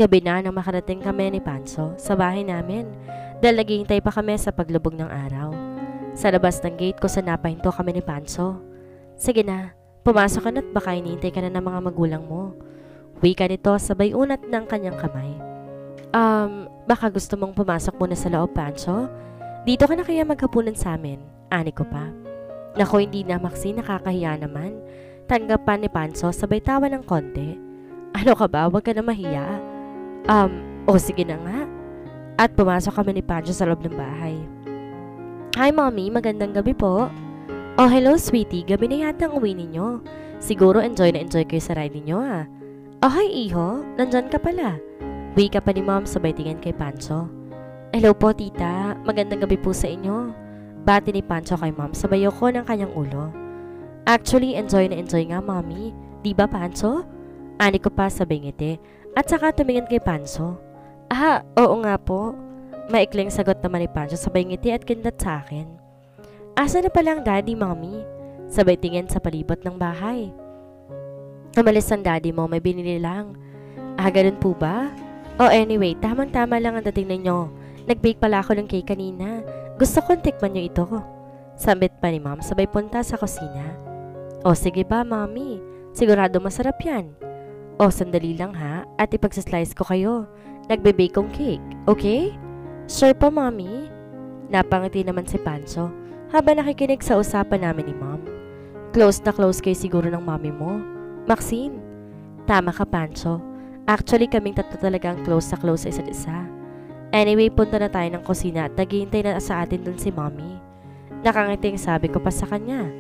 Gabi na nang makarating kami ni Panso sa bahay namin dahil naghihintay pa kami sa paglubog ng araw. Sa labas ng gate ko sa napahinto kami ni Panso. Sige na, pumasok ka na't baka hinihintay ka na ng mga magulang mo. Wika nito sabay unat ng kanyang kamay. Baka gusto mong pumasok muna sa loob, Panso? Dito ka na kaya maghapunan sa amin? Ani ko pa. Naku, hindi na, Maxine, nakakahiya naman. Tanggapan ni Panso sabay tawa ng konti. Ano ka ba? Huwag ka na mahiya. Sige na nga. At pumasok kami ni Pancho sa loob ng bahay. Hi, Mommy. Magandang gabi po. Oh, hello, sweetie. Gabi na yata ang uwi ninyo. Siguro enjoy na enjoy kayo sa ride ninyo, ah. Oh, hi, Iho. Nandyan ka pala. Wika pa ni Mom sabay tingin kay Pancho. Hello po, tita. Magandang gabi po sa inyo. Bati ni Pancho kay Mom sabay ako ng kanyang ulo. Actually, enjoy na enjoy nga, Mommy. Di ba, Pancho? Ani ko pa sabay ngiti. At saka tumingin kay Pancho. Oo nga po. Maikling sagot naman ni Pancho sabay ngiti at kindat sa akin. Asa na pala ang daddy, Mommy? Sabay tingin sa palibot ng bahay. Umalis ang daddy mo, may binili lang. Ganun po ba? Oh, anyway, tamang-tama lang ang dating ninyo. Nag-bake pala ako ng cake kanina. Gusto kong tikman nyo ito. Sambit pa ni Mom sabay punta sa kusina. Oh, sige ba, Mommy? Sigurado masarap yan. Oh, sandali lang ha, at ipagsaslice ko kayo. Nagbe-bake kong cake, okay? Sure po, Mommy. Napangiti naman si Pancho habang nakikinig sa usapan namin ni Mom. Close na close kayo siguro ng Mommy mo. Maxine, tama ka, Pancho. Actually, kaming tatlo talaga ang close sa isa't isa. Anyway, punta na tayo ng kusina at naghihintay na sa atin dun si Mommy. Nakangiting sabi ko pa sa kanya.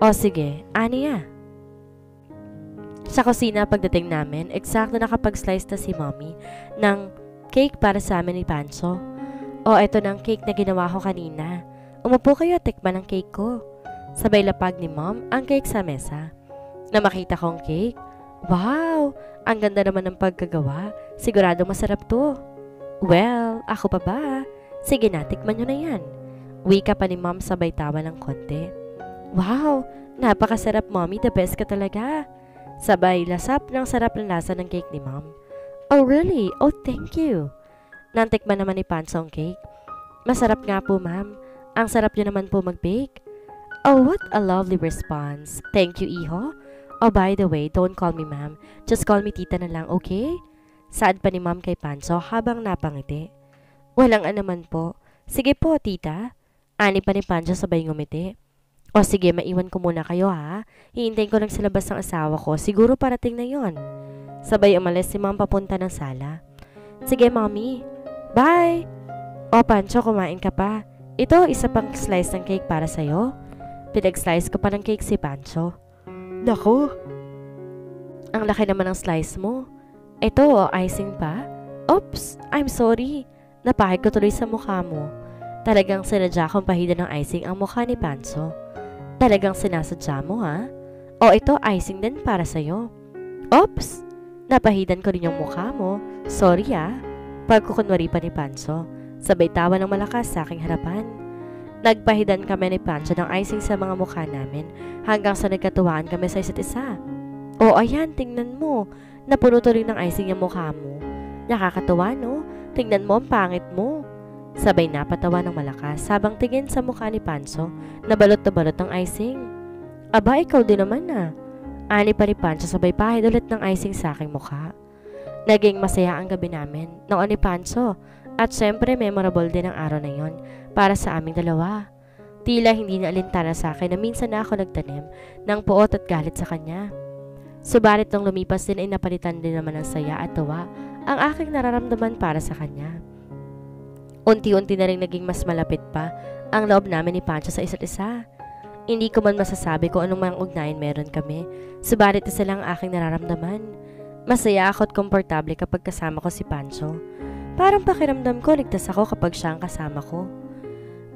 O sige, aniya. Sa kusina pagdating namin, eksakto nakapag-slice na si Mommy ng cake para sa amin ni Pancho. O eto na ang cake na ginawa ko kanina. Umupo kayo at tikman ang cake ko. Sabay lapag ni Mom ang cake sa mesa. Na makita kong cake, wow! Ang ganda naman ng pagkagawa. Sigurado masarap to. Well, ako pa ba? Sige na, tikman nyo na yan. Wika pa ni Mom sabay tawa ng konti. Wow! Napakasarap, Mommy. The best ka talaga. Sabay lasap ng sarap ng lasa ng cake ni Mom. Oh, really? Oh, thank you. Nantikman naman ni Pancho ang cake. Masarap nga po, Ma'am. Ang sarap niyo naman po mag-bake. Oh, what a lovely response. Thank you, Iho. Oh, by the way, don't call me Ma'am. Just call me Tita na lang, okay? Saad pa ni Mom kay Pancho habang napangiti. Walang anuman po. Sige po, Tita. Ani pa ni Pancho sabay ngumiti. O sige, maiwan ko muna kayo ha. Hihintayin ko lang sa labas ng asawa ko. Siguro parating na yon. Sabay umalis si Mom papunta ng sala. Sige, Mommy. Bye! O Pancho, kumain ka pa. Ito, isa pang slice ng cake para sa'yo. Pinag-slice ko pa ng cake si Pancho. Naku! Ang laki naman ng slice mo. Ito, icing pa. Oops! I'm sorry. Napahid ko tuloy sa mukha mo. Talagang sinadya kong pahida ng icing ang mukha ni Pancho. Talagang sinasadya mo, ha? O ito, icing din para sa'yo. Oops! Napahidan ko rin yung mukha mo. Sorry, Pagkukunwari pa ni Pancho. Sabay tawa ng malakas sa aking harapan. Nagpahidan kami ni Pancho ng icing sa mga mukha namin hanggang sa nagkatuwaan kami sa isa't isa. O ayan, tingnan mo. Napuno tuloy ng icing yung mukha mo. Nakakatuwa, no? Tingnan mo ang pangit mo. Sabay napatawa ng malakas habang tingin sa mukha ni Pancho na balot na balot ng icing. Aba, ikaw din naman Ani pa ni Pancho sabay pahid ulit ng icing sa aking mukha. Naging masaya ang gabi namin noon ni Pancho at syempre memorable din ang araw na yon para sa aming dalawa. Tila hindi na alintana sa akin na minsan na ako nagtanim ng puot at galit sa kanya. Subalit nung lumipas din ay napalitan din naman ng saya at tawa ang aking nararamdaman para sa kanya. Unti-unti na rin naging mas malapit pa ang loob namin ni Pancho sa isa't isa. Hindi ko man masasabi kung anong mga ugnayan meron kami, subalit isa lang ang aking nararamdaman. Masaya ako at komportable kapag kasama ko si Pancho. Parang pakiramdam ko ligtas ako kapag siya ang kasama ko.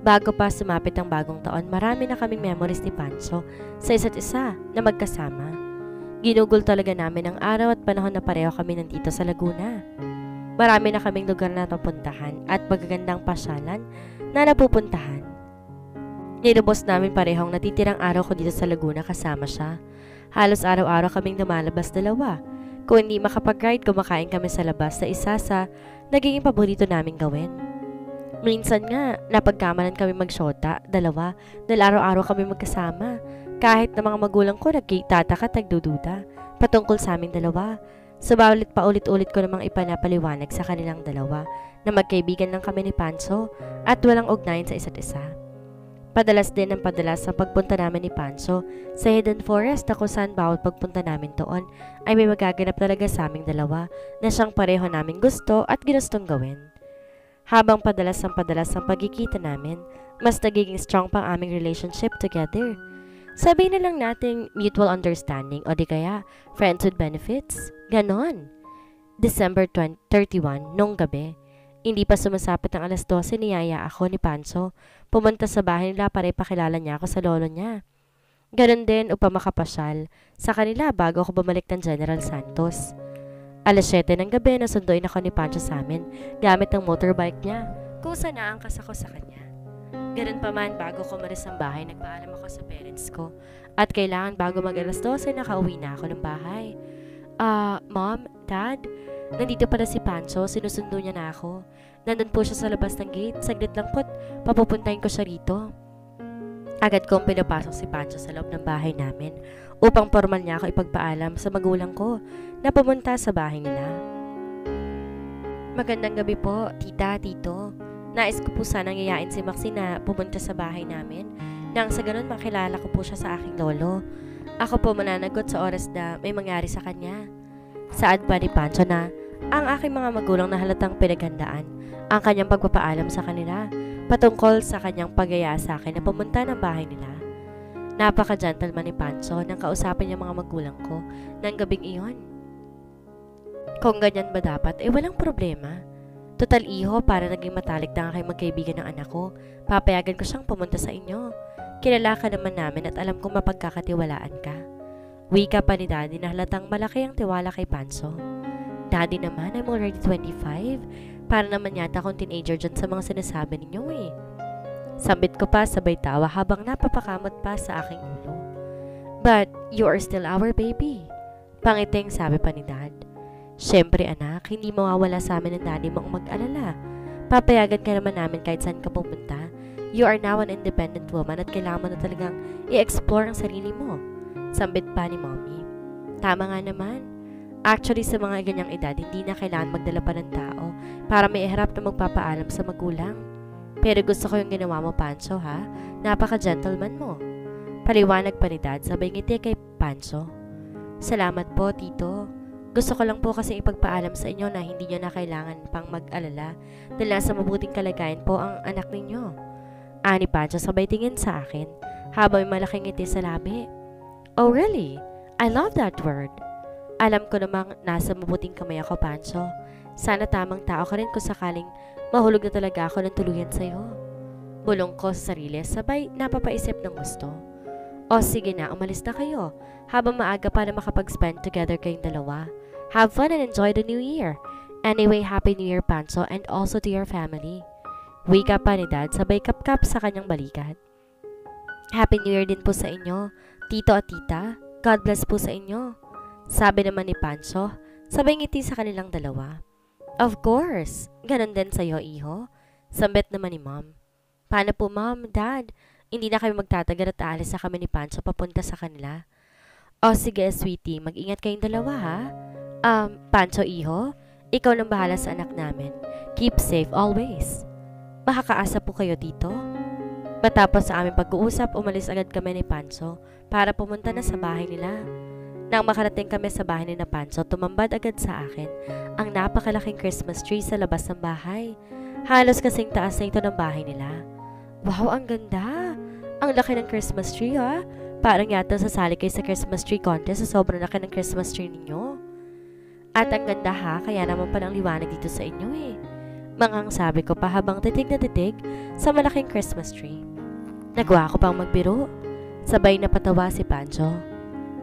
Bago pa sumapit ang bagong taon, marami na kaming memories ni Pancho sa isa't isa na magkasama. Ginugol talaga namin ang araw at panahon na pareho kami nandito sa Laguna. Marami na kaming lugar na napuntahan at magagandang pasyalan na napupuntahan. Nilubos namin parehong natitirang araw ko dito sa Laguna kasama siya. Halos araw-araw kaming lumalabas dalawa. Kung hindi makapag-ride, kumakain kami sa labas na isa sa naging paborito namin gawin. Minsan nga, napagkamalan kami magsyota, dalawa, dahil araw-araw kami magkasama. Kahit na mga magulang ko nagtataka at nagdududa patungkol sa aming dalawa. Subalit paulit-ulit ko namang ipanapaliwanag sa kanilang dalawa na magkaibigan lang kami ni Pancho at walang ugnayan sa isa't isa. Padalas din ang padalas sa pagpunta namin ni Pancho sa Hidden Forest na kung saan bawat pagpunta namin doon ay may magaganap talaga sa aming dalawa na siyang pareho naming gusto at ginustong gawin. Habang padalas ang pagkikita namin, mas nagiging strong pang aming relationship together. Sabihin na lang nating mutual understanding o di kaya friends with benefits. Ganon. December 31, nung gabi. Hindi pa sumasapit ang alas 12, niyaya ako ni Pancho. Pumunta sa bahay nila para ipakilala niya ako sa lolo niya. Ganon din upang makapasyal sa kanila bago ako bumalik ng General Santos. Alas 7 ng gabi, nasunduin ako ni Pancho sa amin gamit ang motorbike niya kung saan naangkas ako sa kanya. Ganon pa man, bago ko maris ang bahay, nagpaalam ako sa parents ko. At kailangan bago mag alas 12, nakauwi na ako ng bahay. Mom, Dad, nandito pala si Pancho, sinusundo niya na ako. Nandun po siya sa labas ng gate, saglit lang po't papupuntahin ko siya rito. Agad kong pinapasok si Pancho sa loob ng bahay namin upang formal niya ako ipagpaalam sa magulang ko na pumunta sa bahay nila. Magandang gabi po, tita, tito. Nais ko po sanang yayain si Maxine na pumunta sa bahay namin nang sa ganun makilala ko po siya sa aking lolo. Ako po mananagot sa oras na may mangyari sa kanya. Saad pa ni Pancho na ang aking mga magulang na halatang pinaghandaan ang kanyang pagpapaalam sa kanila patungkol sa kanyang pagyaya sa akin na pumunta ng bahay nila. Napaka-gentleman ni Pancho nang kausapin niya mga magulang ko ng gabing iyon. Kung ganyan ba dapat, walang problema. Total iho, para naging matalik na aking magkaibigan ng anak ko, papayagan ko siyang pumunta sa inyo. Kilala ka naman namin at alam kong mapagkakatiwalaan ka. Wika pa ni Daddy na halatang malaki ang tiwala kay Pancho. Daddy naman, I'm already 25. Para naman yata akong teenager dyan sa mga sinasabi ninyo eh. Sambit ko pa sabay tawa habang napapakamot pa sa aking ulo. But you are still our baby. Pangiting sabi pa ni Dad. Siyempre anak, hindi mawawala sa amin ng daddy mong mag-alala. Papayagan ka naman namin kahit saan ka pumunta. You are now an independent woman at kailangan mo na talagang i-explore ang sarili mo. Sambit pa ni Mommy. Tama nga naman. Actually, sa mga ganyang edad, hindi na kailangan magdala pa ng tao para may iharap na magpapaalam sa magulang. Pero gusto ko yung ginawa mo, Pancho, ha? Napaka-gentleman mo. Paliwanag pa ni Dad, sabay ngiti kay Pancho. Salamat po, Tito. Gusto ko lang po kasi ipagpaalam sa inyo na hindi nyo na kailangan pang mag-alala dahil nasa mabuting kalagayan po ang anak ninyo. Ani Pancho sabay tingin sa akin habang may malaking ngiti sa labi. Oh really? I love that word. Alam ko namang nasa mabuting kamay ako, Pancho. Sana tamang tao ka rin kung sakaling mahulog na talaga ako ng tuluyan sa'yo. Bulong ko sa sarili sabay napapaisip ng gusto. O sige na, umalis na kayo habang maaga pa na makapag-spend together kayong dalawa. Have fun and enjoy the new year. Anyway, Happy New Year, Pancho, and also to your family. Wika pa ni Dad sabay kap-kap sa kanyang balikat. Happy New Year din po sa inyo, Tito at Tita. God bless po sa inyo. Sabi naman ni Pancho, sabay ngiti sa kanilang dalawa. Of course, ganun din sa'yo, iho. Sambit naman ni Mom. Paano po, Mom, Dad? Hindi na kami magtatagal at aalis na kami ni Pancho papunta sa kanila. O sige, sweetie, mag-ingat kayong dalawa, ha? Pancho, iho, ikaw nang bahala sa anak namin. Keep safe always. Makakaasa po kayo dito. Matapos sa aming pag-uusap, umalis agad kami ni Pancho para pumunta na sa bahay nila. Nang makarating kami sa bahay ni na Pancho, tumambad agad sa akin ang napakalaking Christmas tree sa labas ng bahay. Halos kasing taas na ito ng bahay nila. Wow, ang ganda! Ang laki ng Christmas tree, ha? Parang yata sasali kayo sa Christmas tree contest sa sobrang laki ng Christmas tree ninyo. At ang ganda, ha? Kaya naman palang liwanag dito sa inyo, eh. Mangang sabi ko pa habang titig na titig sa malaking Christmas tree. Nagawa ko pang magbiro. Sabay na patawa si Pancho.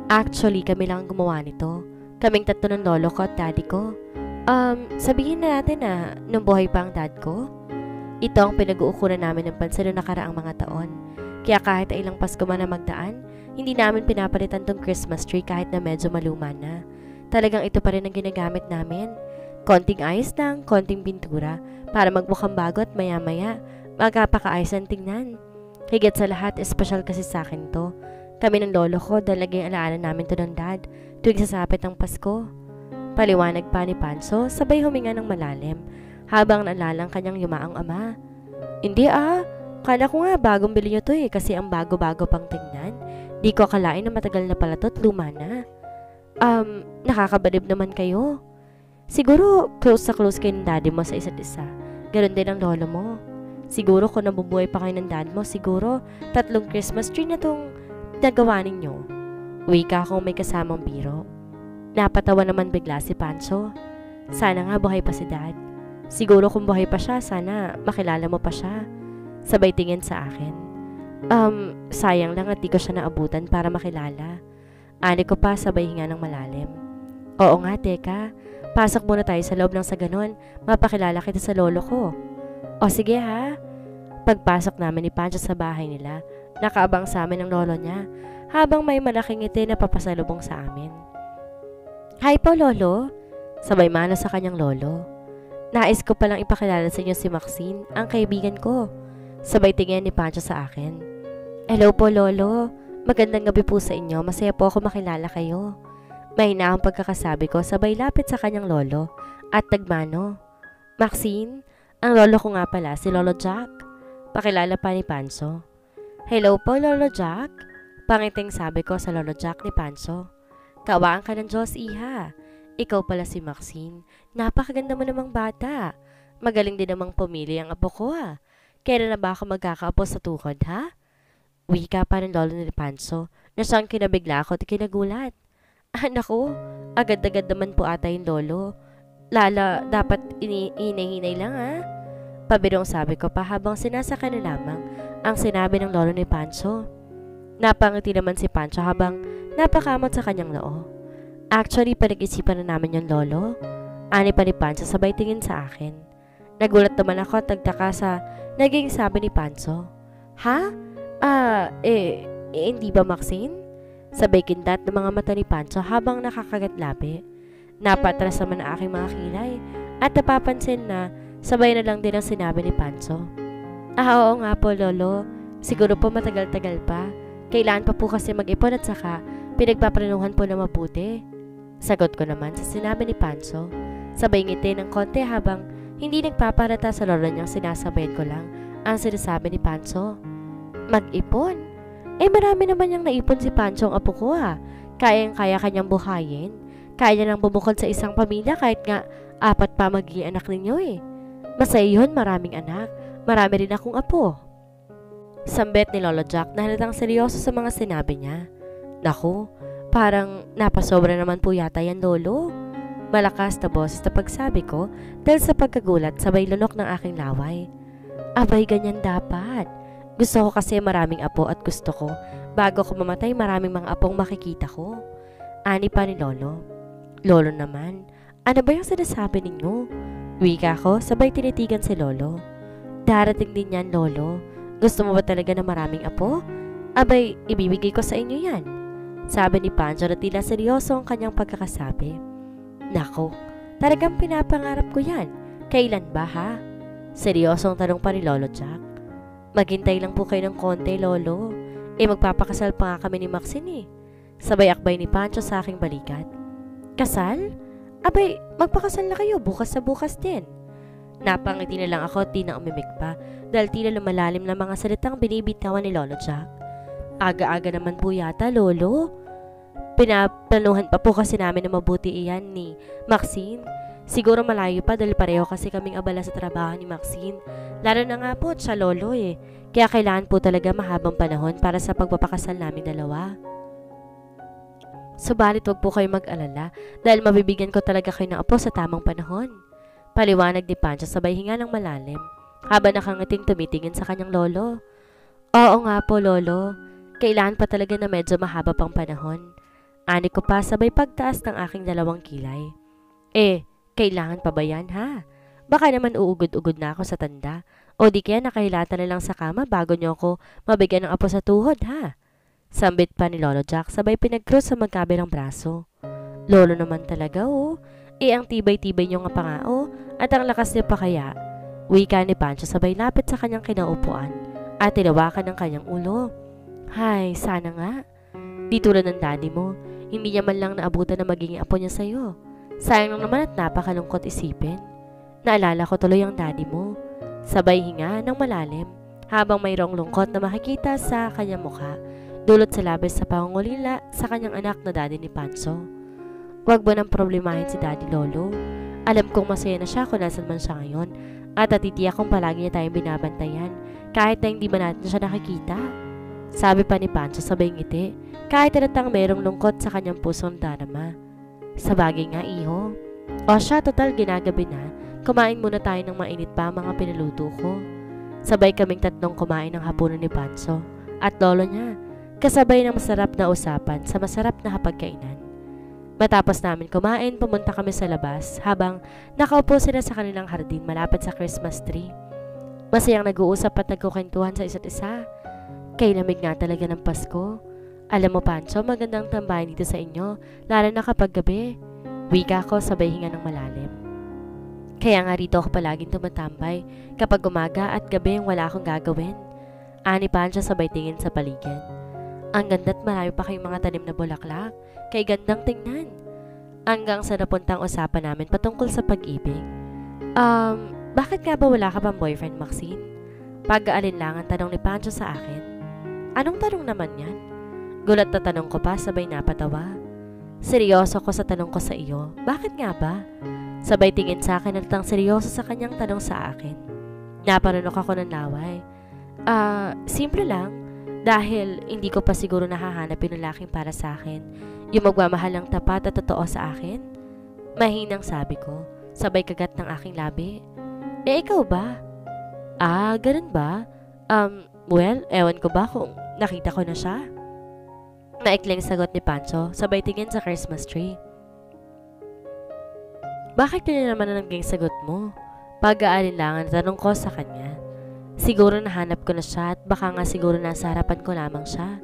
Actually, kami lang ang gumawa nito. Kaming tatlo ng lolo ko at daddy ko. Sabihin na natin na nung buhay pa ang dad ko. Ito ang pinag-uukuran namin ng pansin noong nakaraang mga taon. Kaya kahit ay ilang Pasko man na magdaan, hindi namin pinapalitan tong Christmas tree kahit na medyo maluma na. Talagang ito pa rin ang ginagamit namin. Konting ayos lang, konting pintura, para magmukhang bago at maya-maya, magkapakaayos ang tingnan. Higit sa lahat, espesyal kasi sa akin to. Kami ng lolo ko, dahil laging alaala namin to ng dad, tuwing sasapit ng Pasko. Paliwanag pa ni Pancho, sabay huminga ng malalim, habang naalala ang kanyang yumaang ama. Hindi kala ko nga bagong bili nyo to kasi ang bago-bago pang tingnan. Di ko akalain na matagal na pala to at luma na. Nakakabalib naman kayo. Siguro close kayo ng daddy mo sa isa't isa. Ganon din ang lolo mo. Siguro kung nabubuhay pa kayo ng dad mo, siguro 3 Christmas tree na tong nagawa ninyo. Uwi ka kung may kasamang biro. Napatawa naman bigla si Pancho. Sana nga buhay pa si dad. Siguro kung buhay pa siya, sana makilala mo pa siya. Sabay tingin sa akin. Sayang lang at di ko siya naabutan para makilala. Ani ko pa sabay hinga ng malalim. Oo nga, teka. Pasok muna tayo sa loob ng sa ganon. Mapakilala kita sa lolo ko. O sige ha. Pagpasok namin ni Pancho sa bahay nila, nakaabang sa amin ang lolo niya, habang may malaking ngiti na papasalubong sa amin. Hi po, lolo. Sabay mano sa kanyang lolo. Nais ko palang ipakilala sa inyo si Maxine, ang kaibigan ko. Sabay tingin ni Pancho sa akin. Hello po, lolo. Magandang gabi po sa inyo. Masaya po ako makilala kayo. Mahina ang pagkakasabi ko, sabay lapit sa kanyang lolo at nagmano. Maxine, ang lolo ko nga pala, si Lolo Jack. Pakilala pa ni Pancho. Hello po, Lolo Jack. Pangiting sabi ko sa Lolo Jack ni Pancho. Kawaan ka ng Diyos, iha. Ikaw pala si Maxine. Napakaganda mo namang bata. Magaling din namang pumili ang apo ko Kailan na ba ako magkakaapo sa tukod, ha? Wika pa ng lolo ni Pancho na siyang kinabigla ako at kinagulat. Naku, agad-agad naman po ata yung lolo. Lala, dapat hinay-hinay lang Pabirong sabi ko pa habang sinasaka na lamang ang sinabi ng lolo ni Pancho. Napangiti naman si Pancho habang napakamot sa kanyang noo. Actually, pinag-isipan na namin yung lolo. Ani pa ni Pancho sabay tingin sa akin. Nagulat naman ako at nagtaka sa naging sabi ni Pancho. Ha? Hindi ba Maxine? Sabay kindat ng mga mata ni Pancho habang nakakagat-labi. Napatras naman ang aking mga kilay at napapansin na sabay na lang din ang sinabi ni Pancho. Oo nga po, lolo. Siguro po matagal-tagal pa. Kailangan pa po kasi mag-ipon at saka pinagpaplanuhan po na mabuti. Sagot ko naman sa sinabi ni Pancho. Sabay ngiti ng konti habang hindi nagpaparata sa lolo niyang sinasabayan ko lang ang sinasabi ni Pancho. Mag-ipon? Marami naman niyang naipon si Pancho ang apo ko Kayang-kaya kanyang buhayin. Kaya nang bumukod sa isang pamilya kahit nga 4 pa magiging anak ninyo Masaya yun, maraming anak. Marami rin akong apo. Sambet ni Lolo Jack na halatang seryoso sa mga sinabi niya. Naku, parang napasobra naman po yata yan, lolo. Malakas na boses na pagsabi ko dahil sa pagkagulat sabay lunok ng aking laway. Abay, ganyan dapat. Gusto ko kasi maraming apo at gusto ko, bago ko mamatay maraming mga apong makikita ko. Ani pa ni lolo. Lolo naman, ano ba yung sinasabi ninyo? Wika ko, sabay tinitigan si lolo. Darating din yan, lolo. Gusto mo ba talaga na maraming apo? Abay, ibibigay ko sa inyo yan. Sabi ni Pancho na tila seryoso ang kanyang pagkakasabi. Nako, talagang pinapangarap ko yan. Kailan ba Seryosong tanong pa ni Lolo Jack. Maghintay lang po kayo ng konti, lolo. Magpapakasal pa nga kami ni Maxine Sabay akbay ni Pancho sa aking balikat. Kasal? Abay, magpakasal na kayo bukas sa bukas din. Napangiti na lang ako at di na umimik pa dahil tila lumalalim na mga salitang binibitawan ni Lolo Jack. Aga-aga naman po yata, lolo. Pinaplanuhan pa po kasi namin na mabuti iyan ni Maxine. Siguro malayo pa dahil pareho kasi kaming abala sa trabaho ni Maxine. Lalo na nga po at siya lolo Kaya kailangan po talaga mahabang panahon para sa pagpapakasal namin dalawa. Subalit wag po kayo mag-alala dahil mabibigyan ko talaga kayo ng apo sa tamang panahon. Paliwanag ni Pancho sabay hinga ng malalim habang nakangiting tumitingin sa kanyang lolo. Oo nga po, lolo. Kailangan pa talaga na medyo mahaba pang panahon. Ani ko pa sabay pagtaas ng aking dalawang kilay. Kailangan pa ba yan Baka naman uugod-ugod na ako sa tanda o di kaya nakahilata na lang sa kama bago niyo ako mabigyan ng apo sa tuhod Sambit pa ni Lolo Jack sabay pinag-cross sa magkabilang braso. Lolo naman talaga oh. Ang tibay-tibay niyo nga pa nga oh. At ang lakas niya pa kaya. Wika ni Pancho sabay lapit sa kanyang kinaupuan at tinawakan ng kanyang ulo. Hay, sana nga. Di tulad ng daddy mo, hindi niya man lang naabutan na magiging apo niya sa'yo. Sayang lang naman at napakalungkot isipin. Naalala ko tuloy ang daddy mo. Sabay hinga ng malalim habang mayroong lungkot na makikita sa kanyang mukha dulot sa labis sa pangungulila sa kanyang anak na daddy ni Pancho. Huwag mo nang problemahin si daddy lolo. Alam kong masaya na siya kung nasan man siya ngayon at natitiyak kong palagi niya tayong binabantayan kahit na hindi man natin siya nakikita. Sabi pa ni Pancho sabay ngiti kahit halatang mayroong lungkot sa kanyang pusong darama. Sa bagay nga iho. O siya, total ginagabi na. Kumain muna tayo ng mainit pa mga pinaluto ko. Sabay kaming tatlong kumain ng hapunan ni Pancho at lolo niya. Kasabay ng masarap na usapan sa masarap na hapagkainan. Matapos namin kumain, pumunta kami sa labas habang nakaupo sila sa kanilang hardin malapit sa Christmas tree. Masayang nag-uusap at nagkukwentuhan sa isa't isa. Kay lamig nga talaga ng Pasko. Alam mo Pancho, magandang tambayan dito sa inyo, lalo na kapag gabi. Wika ko sabay hinga ng malalim. Kaya nga rito ako palaging tumatambay kapag umaga at gabi wala akong gagawin. Ani Pancho sabay tingin sa paligid. Ang ganda't marami pa kayong mga tanim na bulaklak. Kay gandang tingnan. Hanggang sa napuntang usapan namin patungkol sa pag-ibig. Bakit nga ba wala ka bang boyfriend, Maxine? Pag-aalinlangan tanong ni Pancho sa akin. Anong tanong naman yan? Gulat na tanong ko pa sabay napatawa. Seryoso ko sa tanong ko sa iyo. Bakit nga ba? Sabay tingin sa akin at tang seryoso sa kanyang tanong sa akin. Naparunok ako ng laway. Simple lang. Dahil hindi ko pa siguro nahahanap yung lalaking para sa akin. Yung magmamahal ng tapat at totoo sa akin. Mahinang sabi ko. Sabay kagat ng aking labi. Ikaw ba? Ganun ba? Well, ewan ko ba kung nakita ko na siya? Maikling sagot ni Pancho, sabay tingin sa Christmas tree. Bakit yun naman ang naging sagot mo? Pag-aalinlangan tanong ko sa kanya. Siguro nahanap ko na siya at baka nga siguro nasa harapan ko lamang siya.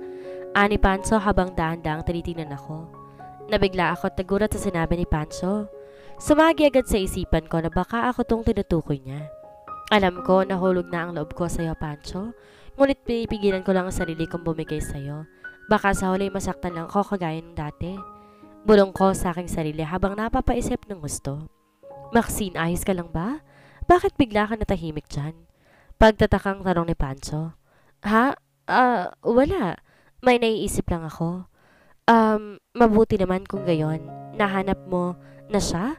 Ani Pancho habang dahan-dahang tinitingnan ako. Nabigla ako at nagulat sa sinabi ni Pancho. Sumagi agad sa isipan ko na baka ako tong tinutukoy niya. Alam ko nahulog na ang loob ko sa iyo Pancho, ngunit pinipigilan ko lang ang sarili kong bumigay sa iyo. Baka sa huli masaktan lang ko kagaya ng dati. Bulong ko sa aking sarili habang napapaisip ng gusto. Maxine, ayos ka lang ba? Bakit bigla ka natahimik dyan? Pagtatakang tanong ni Pancho. Ha? Wala. May naiisip lang ako. Mabuti naman kung gayon. Nahanap mo na siya?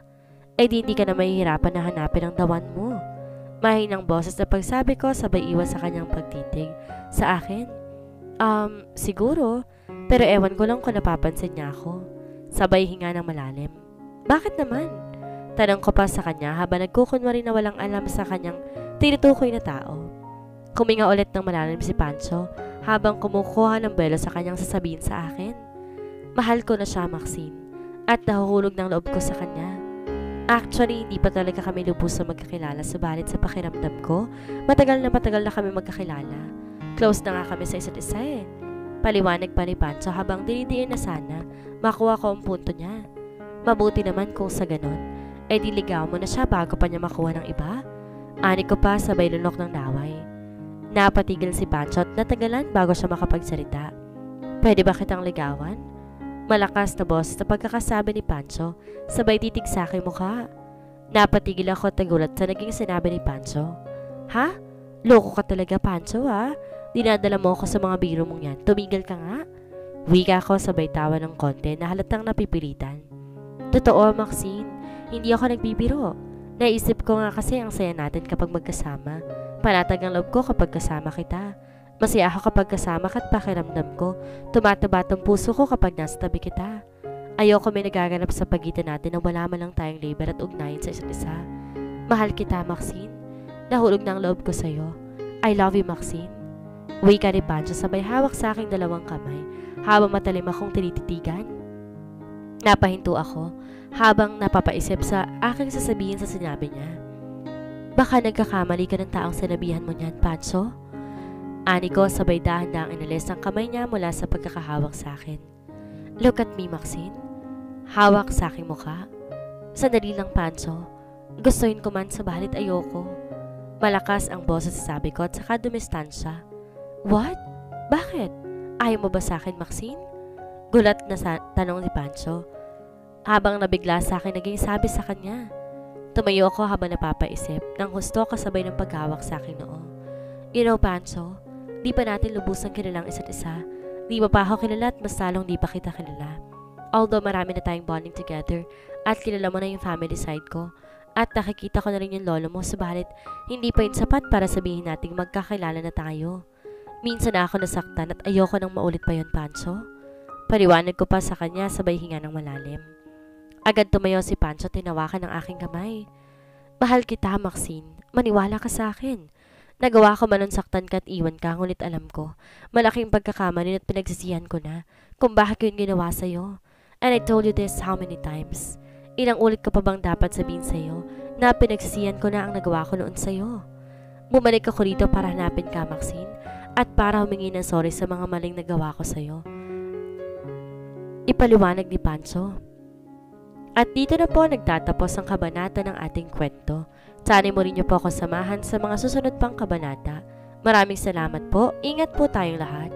Di hindi ka na mahihirapan na hanapin ang dawan mo. Mahinang boses na pagsabi ko sabay iwas sa kanyang pagtitig. Sa akin? Siguro. Pero ewan ko lang kung napapansin niya ako. Sabay hinga ng malalim. Bakit naman? Tanong ko pa sa kanya habang nagkukunwari na walang alam sa kanyang tinutukoy na tao. Kuminga ulit ng malalim si Pancho habang kumukuha ng belo sa kanyang sasabihin sa akin. Mahal ko na siya, Maxine, at nahuhulog ng loob ko sa kanya. Actually, hindi pa talaga kami lubos sa magkakilala, subalit sa pakiramdam ko, matagal na kami magkakilala. Close na nga kami sa isa't isa eh. Paliwanag pa ni Pancho habang dinidiin na sana makuha ko ang punto niya. Mabuti naman kung sa ganon, diligaw mo na siya bago pa niya makuha ng iba. Ani ko pa sabay lunok ng laway. Napatigil si Pancho at natagalan bago siya makapagsalita. Pwede ba kitang ligawan? Malakas na boses na pagkakasabi ni Pancho, sabay titig sa aking mukha. Napatigil ako at nagulat sa naging sinabi ni Pancho. Ha? Loko ka talaga, Pancho ha? Dinadala mo ako sa mga biro mong yan. Tumigil ka nga. Wika ko sabay tawa ng konti na halatang napipilitan. Totoo, Maxine. Hindi ako nagbibiro. Naisip ko nga kasi ang saya natin kapag magkasama. Panatag ang loob ko kapag kasama kita. Masaya ako kapag kasama ka at pakiramdam ko. Tumataba ang puso ko kapag nasa tabi kita. Ayoko may nagaganap sa pagitan natin na wala man lang tayong labor at ugnayan sa isa't isa. Mahal kita, Maxine. Nahulog na ang loob ko sa'yo. I love you, Maxine. Wika ni Pancho sabay hawak sa aking dalawang kamay habang matalim akong tinititigan. Napahinto ako habang napapaisip sa aking sasabihin sa sinabi niya. Baka nagkakamali ka ng taong sinabihan mo niyan, Pancho? Ani ko sabay dahan-dahang inalis ang kamay niya mula sa pagkakahawak sa akin. Look at me, Maxine. hawak sa aking mukha. Sandali lang, Pancho. Gustuin ko man subalit ayoko. Malakas ang boses sa sabi ko at saka dumistansya. What? Bakit? Ayaw mo ba sa akin, Maxine? Gulat na tanong ni Pancho. Habang nabigla sa akin, naging sabi sa kanya. Tumayo ako habang napapaisip ng husto kasabay ng paghawak sa akin noo. You know, Pancho, di pa natin lubusang kilalang isa't isa. Di ba pa ako kilala at mas talong di pa kita kilala. Although marami na tayong bonding together at kilala mo na yung family side ko at nakikita ko na rin yung lolo mo, subalit hindi pa yun sapat para sabihin nating magkakilala na tayo. Minsan na ako nasaktan at ayoko nang maulit pa yun, Pancho. Paliwanag ko pa sa kanya sabay hinga ng malalim. Agad tumayo si Pancho, tinawakan ng aking kamay. Mahal kita, Maxine. Maniwala ka sa akin. Nagawa ko man nun saktan ka at iwan ka, ngunit alam ko, malaking pagkakamali at pinagsisihan ko na kung bakit ko yun ginawa sa'yo. And I told you this how many times. Ilang ulit ko pa bang dapat sabihin sa'yo na pinagsisihan ko na ang nagawa ko noon sa'yo? Bumalik ako rito para hanapin ka, Maxine, at para humingi ng sorry sa mga maling nagawa ko sa'yo. Ipaliwanag ni Pancho. At dito na po nagtatapos ang kabanata ng ating kwento. Sana mo rin niyo po ako samahan sa mga susunod pang kabanata. Maraming salamat po. Ingat po tayong lahat.